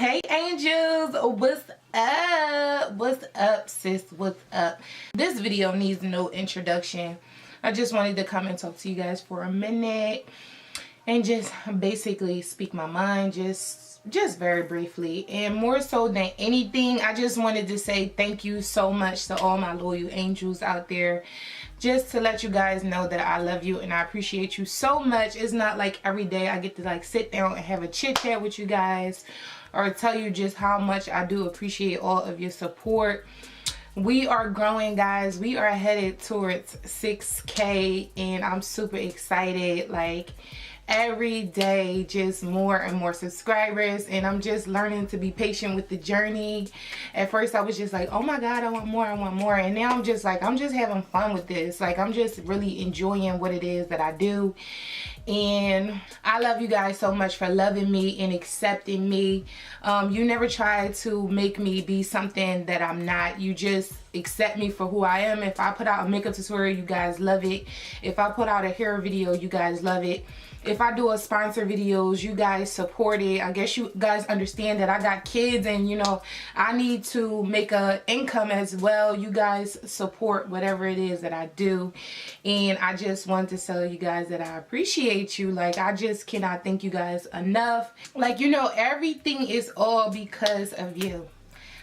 Hey angels, what's up? What's up, sis? What's up? This video needs no introduction. I just wanted to come and talk to you guys for a minute and just basically speak my mind just very briefly. And more so than anything, I just wanted to say thank you so much to all my loyal angels out there. Just to let you guys know that I love you and I appreciate you so much. It's not like every day I get to like sit down and have a chit chat with you guys or tell you just how much I do appreciate all of your support. We are growing, guys. We are headed towards 6K and I'm super excited. Like every day, just more and more subscribers, and I'm just learning to be patient with the journey. At first I was just like, oh my god, I want more, and now I'm just like, I'm just having fun with this. Like I'm just really enjoying what it is that I do. And I love you guys so much for loving me and accepting me. You never try to make me be something that I'm not. You just accept me for who I am. If I put out a makeup tutorial, you guys love it. If I put out a hair video, you guys love it. If I do a sponsor videos, you guys support it. I guess you guys understand that I got kids and you know I need to make a income as well. You guys support whatever it is that I do, and I just want to tell you guys that I appreciate you. Like I just cannot thank you guys enough. Like, you know, everything is all because of you.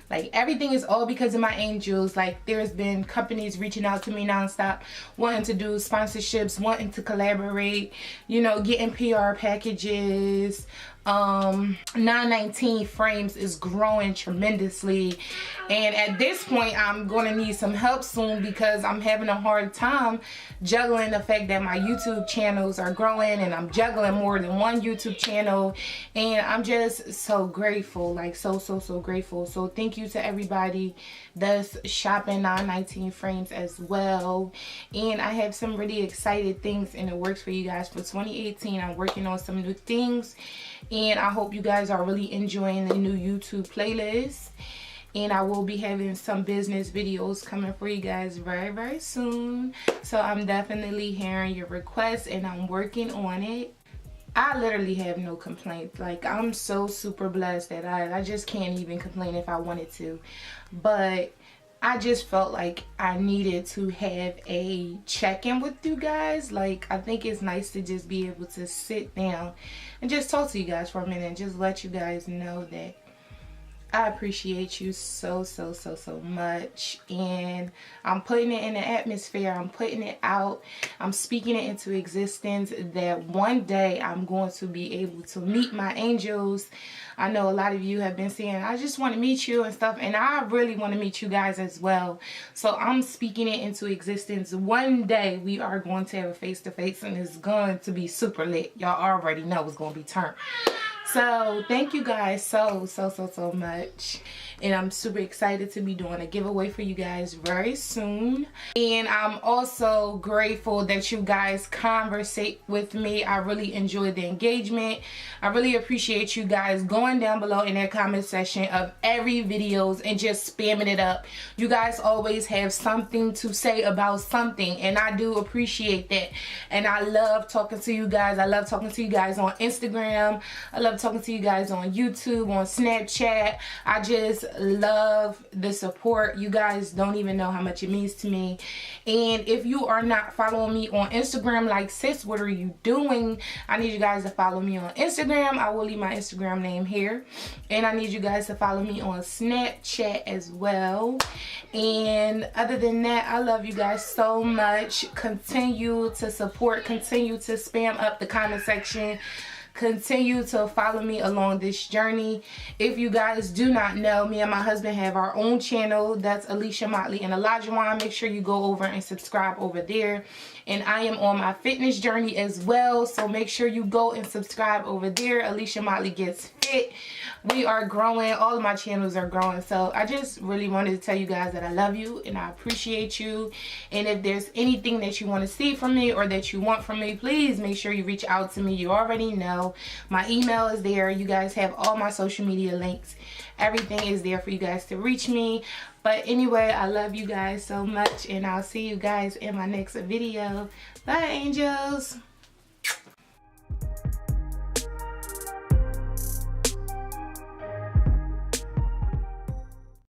Like everything is all because of my angels. Like there's been companies reaching out to me nonstop, wanting to do sponsorships, wanting to collaborate, you know, getting PR packages. 919 frames is growing tremendously, and at this point I'm going to need some help soon because I'm having a hard time juggling the fact that my YouTube channels are growing and I'm juggling more than one YouTube channel, and I'm just so grateful, like so grateful. So thank you to everybody that's shopping 919 frames as well, and I have some really excited things in the works for you guys for 2018. I'm working on some new things, and I hope you guys are really enjoying the new YouTube playlist. And I will be having some business videos coming for you guys very soon. So I'm definitely hearing your requests and I'm working on it. I literally have no complaints. Like I'm so super blessed that I just can't even complain if I wanted to. But I just felt like I needed to have a check-in with you guys. Like I think it's nice to just be able to sit down and just talk to you guys for a minute and just let you guys know that I appreciate you so much, and I'm putting it in the atmosphere. I'm putting it out. I'm speaking it into existence that one day I'm going to be able to meet my angels. I know a lot of you have been saying, I just want to meet you and stuff, and I really want to meet you guys as well. So I'm speaking it into existence. One day we are going to have a face-to-face, and it's going to be super lit. Y'all already know it's going to be turned. So thank you guys so much, and I'm super excited to be doing a giveaway for you guys very soon. And I'm also grateful that you guys conversate with me. I really enjoyed the engagement. I really appreciate you guys going down below in that comment section of every videos and just spamming it up. You guys always have something to say about something, and I do appreciate that. And I love talking to you guys. I love talking to you guys on Instagram. I love talking to you guys on YouTube, on Snapchat. I just love the support. You guys don't even know how much it means to me. And if you are not following me on Instagram, like, sis, what are you doing? I need you guys to follow me on Instagram. I will leave my Instagram name here. And I need you guys to follow me on Snapchat as well. And other than that, I love you guys so much. Continue to support, continue to spam up the comment section. Continue to follow me along this journey. If you guys do not know, me and my husband have our own channel. That's Alicia Motley and AliciaYoung. Make sure you go over and subscribe over there. And I am on my fitness journey as well, so make sure you go and subscribe over there. Alicia Motley Gets Fit. We are growing. All of my channels are growing. So I just really wanted to tell you guys that I love you and I appreciate you. And if there's anything that you want to see from me or that you want from me, please make sure you reach out to me. You already know my email is there. You guys have all my social media links. Everything is there for you guys to reach me. But anyway, I love you guys so much, and I'll see you guys in my next video. Bye, angels.